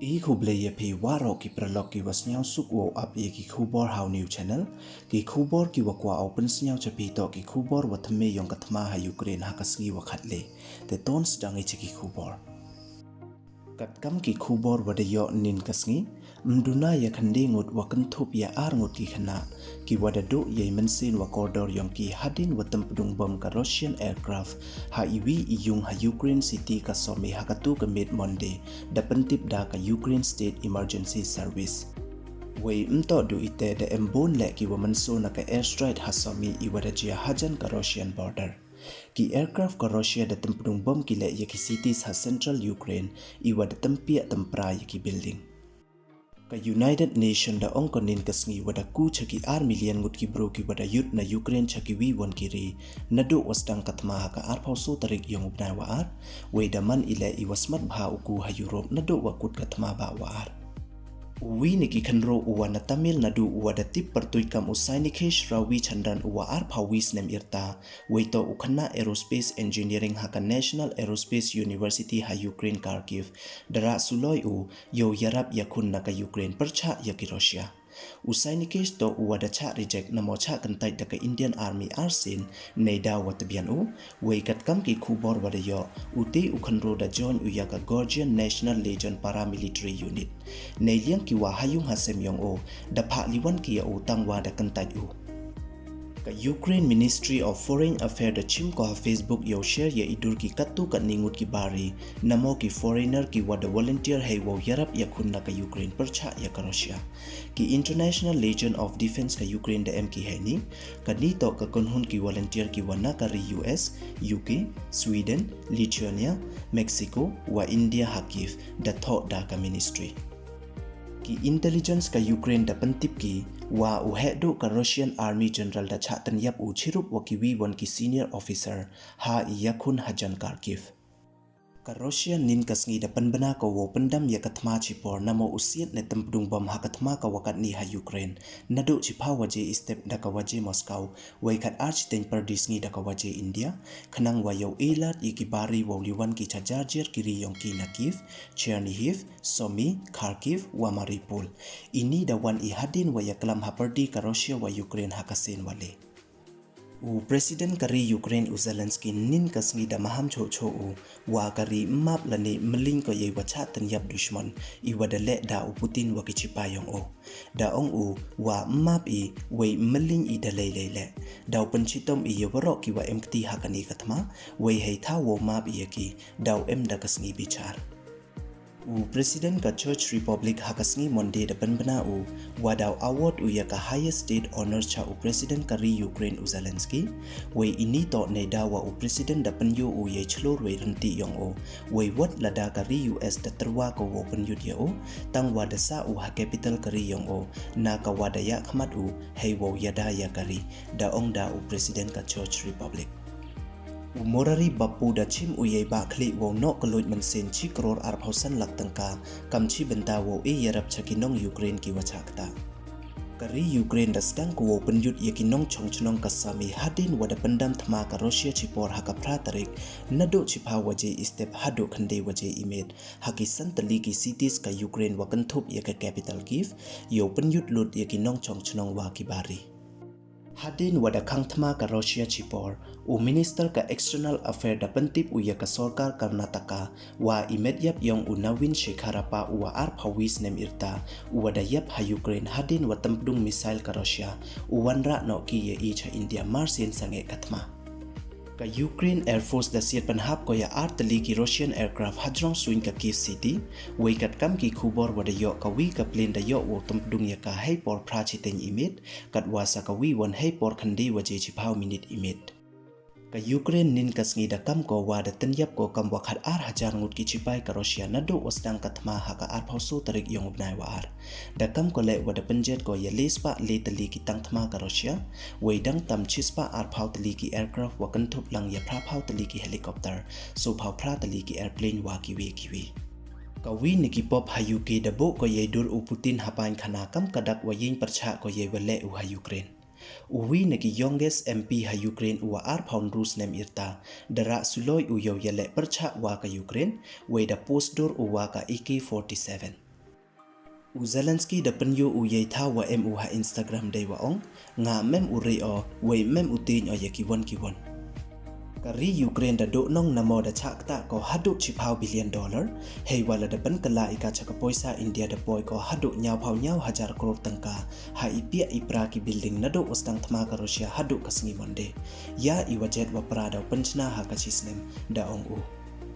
I khuble ye phi waro ki pralok ki wasnyao sukwo up ye ki khubor how new channel ki khubor ki wakwa open snyao chapi to ki khubor wathme yong kathma ha Ukraine ha kasgi wakhatle te tons dangi ki khubor katkam ki khubor wadayo nin kasngi mduna ya khande ngut wakanthop ya ar ngut ki khana ki wadado ye mensin wa corridor yong ki hadin watam pudung bom ka Russian aircraft ha iwi iyung ha Ukraine city ka somi ha katu ka mid Monday da pentip da ka Ukraine State Emergency Service Wei mto du ite da embon le ki wamanso na ka airstrike ha somi I wadajia hajan ka Russian border ki aircraft ka Russia da tempudung bom ki le ye ki cities ha central Ukraine I wada tempia tempra ye ki building ka United Nation da ongkonin kasngi wada ku chaki ar million ngut ki bro ki wada yut na Ukraine chaki wi won kiri nado wasdang katma ha ka ar pauso tarik yong ubnai wa ar we da man ile I wasmat bha uku ha Europe nado wakut katma ba wa ar Uwi niki khanro uwa na Tamil Nadu uwa da tip pertuikam usainikesh rawi chandran uwa ar pawis nem irta weito ukhana aerospace engineering haka National Aerospace University ha Ukraine Kharkiv dara suloi u yo yarap yakhun naka Ukraine percha yaki Russia usainikesh to uwa da cha reject na mocha kantai daka Indian Army arsin neida watbian u weikat kam ki khubor wadayo uti ukhanro da join uyaka Georgian National Legion paramilitary unit neiliang ki wa hayung hasem yong o da pha liwan ki ya utangwa da kantai u ka Ukraine Ministry of Foreign Affairs da chim ko ha Facebook yo share ye idur ki kattu ka ningut ki bari namo ki foreigner ki wada volunteer hey wo yarap yakhun na ka Ukraine percha ya ka Russia ki International Legion of Defense ka Ukraine da MK hani ka ni to ka konhun ki volunteer ki wana ka US, UK, Sweden, Lithuania, Mexico wa India hakif da tho da ka ministry ki intelligence ka Ukraine da pentip ki wa uhedo ka Russian Army General da chatan yap u chirup wa ki wi wan ki senior officer ha yakhun hajan Kharkiv ka Russia nin kasngi da panbana ka wo pandam ya kathma chipor namo usiat ne tampdung bom ha kathma ka wakat ni ha Ukraine nado chipha waje step da ka waje Moscow wai khat arch ten pardis ngi da ka waje India khanang wa yo elat yi ki bari wo liwan ki chajarjer kiri yong ki na Kiev Chernihiv Somi Kharkiv wa Mariupol ini da wan I hadin wa yaklam ha pardi ka Russia wa Ukraine ha kasen wale U President kari Ukraine u Zelensky nin kasngi da maham cho u wa kari map lani meling ko ye wacha tan yap dushman I wadale da u Putin wa kichipa yong o da ong u wa map I we meling I da le da u panchitom I yewaro ki wa empty hakani katma we hei tha wo map I ki da u em da kasngi bichar U President ka Church Republic hakasngi Monday da banbana u wadaw award u ya ka highest state honors cha u President kari Ukraine u Zelensky we ini to ne dawa u President da panyo u ye chlor we rinti yong o we wat lada kari US da terwa ko wo panyo dia o tang wada sa u ha capital kari yong o na ka wada ya khmat u hei wo yada ya kari da ong da u President ka Church Republic Morari bapu da chim uyai ba khli wo no kaloit mansen chi crore ar phausan lak tangka kamchi benta wo e yarap chakinong Ukraine ki wachakta kari Ukraine da stang ko wo penyut yakinong chongchnong kasami hadin wada pendam thma ka Russia chipor haka pratarik nado chipha waje step hado khande waje imet haki santali ki cities ka Ukraine wakanthop yaka capital Kiev yo penyut lut yakinong chongchnong wa ki bari Hadin wada kangthma ka Russia chipor u minister ka external affair da pentip u ya ka sarkar Karnataka wa imedyap yong u Navin Shekharapa u ar phawis nem irta u wada yap ha Ukraine hadin wa tampdung missile ka Russia u wanra no ki ye I cha India marsin sange kathma ka Ukraine Air Force da siat panhap ko ya artili ki Russian aircraft hadrong swing ka Kiev city weikat kam ki khubor wada yo ka wi ka plane da yo wo tampdung ya ka hei por prachiten imit kat wasa ka wi won hei por khande waje chipau minute imit ka Ukraine nin kasngi da kam ko wa da tanyap ko kam wakhat ar hajar ngut ki chipai ka Russia nado wasdang kathma ha ka ar phauso tarik yong ubnai wa ar da kam ko le wada panjet ko ya lespa le tali ki tangthma ka Russia weidang tam chispa ar phau tali ki aircraft wa kanthop lang ya phra phau tali ki helicopter so phau phra tali ki airplane wa ki we ka wi niki pop ha UK da bo ko ye dur u Putin hapain khana kam kadak wa yin parcha ko ye wale u ha Ukraine Uwi nagi youngest MP ha Ukraine uwa ar pound Rus nem irta dara suloi uyo yale percha wa ka Ukraine we da postdoor uwa ka AK-47 Zelensky da penyo ye tha wa mu ha Instagram dei wa ong nga mem uri o we mem utin o ye kiwon Kari Ukraine da do nong namo da chakta ko haduk $10 billion hei wala da ban kala ika chaka poisa India da poi ko haduk nyau hajar crore tangka ha ipia ipra ki building na do ustang thma ka Russia haduk kasngi monde ya iwajet wa prada penchna ha kachisnem da ong u